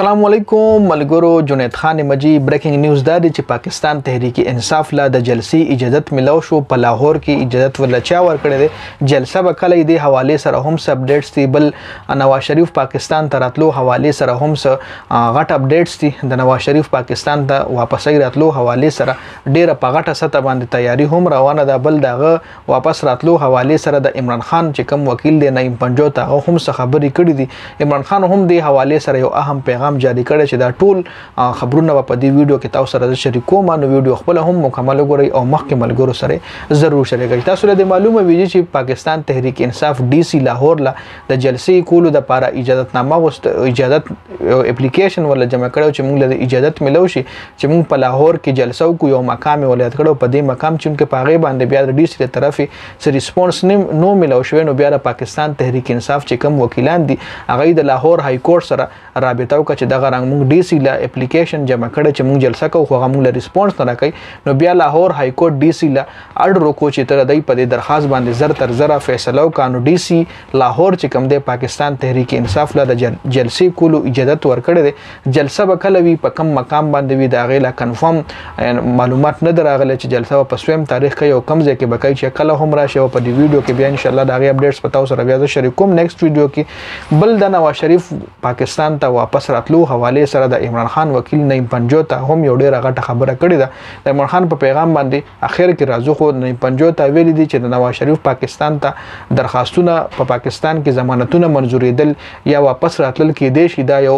السلام علیکم ملګرو. جنید خان مجی بریکینګ نیوز دا دی چې پاکستان تحریک انصاف لا د جلسې اجازت ملو شو. په لاهور کې اجازت ول چا ورکړی دی. جلسه به کله دی حواله سره هم سب اپډیټس دی. بل نواز شریف پاکستان ته راتلو حواله سره هم غټ اپډیټس دي. د نواز شریف پاکستان ته واپس راتلو حواله سره ډیره په غټه سطح باندې تیاری هم روانه ده. بل دغه واپس راتلو حواله سره د عمران خان چې کوم وکیل دی نعیم پنجو ته هم څه خبرې کړې دي. عمران خان هم دی حواله سره یو اهم پیغام جاری کړی چې دا ټول خبرونه په دې ویډیو کې تاسو سره شریکوم. نو ویډیو خپل هم مکمل وګورئ او مخکې ملګرو سره ضرور شریک کړئ. تاسو له معلومه ویږي چې پاکستان تحریک انصاف ډي سي لاهور لا د جلسې کولو د لپاره اجازت نامه وست اجازت اپلیکیشن ولا جمع کړو چې موږ له اجازت ملو شي چې موږ په لاهور کې جلسه وکړو. یو مقام ولایت کړو په دې مقام چې په هغه باندې بیا د ډي سي طرفه سره ریسپانس نو ملو شو. نو بیا د پاکستان تحریک انصاف چې کوم وکیلان دي هغه د لاهور های کورټ سره رابطه وکړه چې دغه رنګ موږ ډي سي لا اپلیکیشن جمع کړی چې موږ جلسه کوو خو هغه موږ له ریسپانس نه راکړي. نو بیا لاهور های کورټ ډي سي لا اډر وکړو چې تر دای په دې درخواست باندې زر تر زره فیصله وکړو. نو ډي سي لاهور چې کوم دی پاکستان تحریک انصاف لا د جلسې کولو اجازت ورکړی دی. جلسه به کله وي په کم مقام باندې وي د هغې لا کنفرم معلومات نه دراغله چې جلسه په سویم تاریخ کې او کم ځای کې به کوي چې کله هم راشي. او په دې ویډیو کې بیا ان شاء الله د هغې اپډیټس په تاسو سره بیا زه شریکوم نیکسټ ویډیو کې. بل د نواز شریف پاکستان ته واپس راتلو حواله سره د عمران خان وکیل نعیم پنجو ته هم یو ډیره غټه خبره کړې ده. د عمران خان په پیغام باندې اخر کې راځو خو نعیم پنجو ته ویلي دي چې د نواز شریف پاکستان ته درخواستونه په پاکستان کې ضمانتونه منظوریدل یا واپس راتلل کې دی شي. دا یو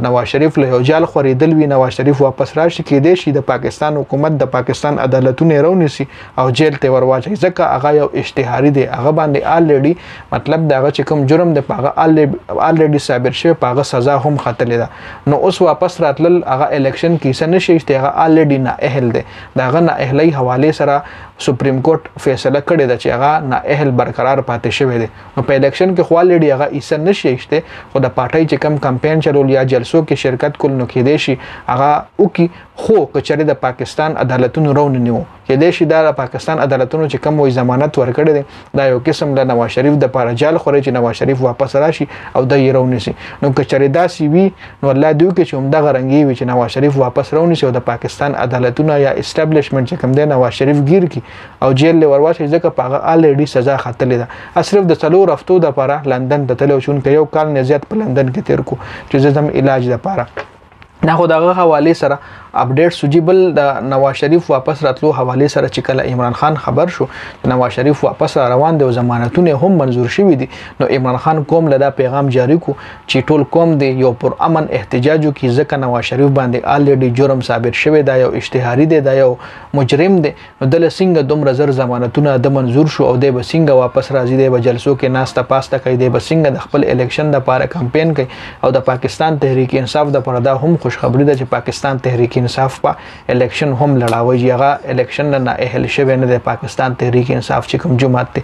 نواز شریف له یو جال خوریدل وی نواز شریف واپس راشي کې دی شي. د پاکستان حکومت د پاکستان عدالتونه رونیسي او جیل ته ورواچي ځکه هغه یو اشتهاري دی. هغه باندې الریډي مطلب دغه چې کوم جرم د پاغه الریډي صابر شوی پاغه سزا هم خطلې ده. نو اوس واپس راتلل هغه الیکشن کې نشي چې هغه الریډي نه اهل دی. دغه نه اهلي حواله سره سپریم کورټ فیصله کړې ده چې هغه نه اهل برقرار پاتې شوی دی. نو په الیکشن کې خو الریډي هغه ایسه نشي شته خو د پارټي چې کم کمپاین چلول یا جلسو کې شرکت کول نو کې دی شي هغه او کې خو کچره د پاکستان عدالتونو رون نیو کې دی شي. د پاکستان عدالتونو چې کم وې ضمانت ورکړي دي دا یو قسم د نواز شریف د لپاره جال خوري چې نواز شریف واپس راشي او د یې رونیسي. نو کچره دا سی وی نو الله دوی کې چې همدا غرنګي وي چې نواز شریف واپس رونیسي او د پاکستان عدالتونو یا اسټابلیشمنت چې کم دی نواز شریف گیر کی او جیل له ورواچي ځکه پاغه الریډي سزا خطلې ده. صرف د څلور هفتو د لپاره لندن ته تلو شون کې یو کال نه زیات په لندن کې تیر کو چې زم علاج لپاره نه خو دغه حواله سره اپډیټ سوجیبل د نواز شریف واپس راتلو حواله سره چې کله عمران خان خبر شو نواز شریف واپس روان دی او ضمانتونه هم منظور شوي دي. نو عمران خان قوم له دا پیغام جاری کو چې ټول قوم دی یو پر امن احتجاج کی ځکه نواز شریف باندې الریډي جرم ثابت شوی دا یو اشتهاري دی دا یو مجرم دی. نو د لسنګ دومره زر ضمانتونه د منظور شو او د بسنګ واپس راځي دی به جلسو کې ناسته پاسته کوي دی بسنګ د خپل الیکشن د لپاره کمپاین کوي او د پاکستان تحریک انصاف د لپاره دا هم خوشخبری ده چې پاکستان تحریک انصاف په الیکشن هم لړاوي. هغه الیکشن نه اهل شوی نه د پاکستان تحریک انصاف چې کوم جماعت دی.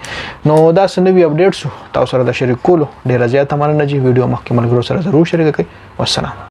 نو دا سنوي اپډیټس تاسو سره د شریک کولو ډیر زیات مننه. ویډیو مخکې ملګرو سره ضرور شریک کړئ. والسلام.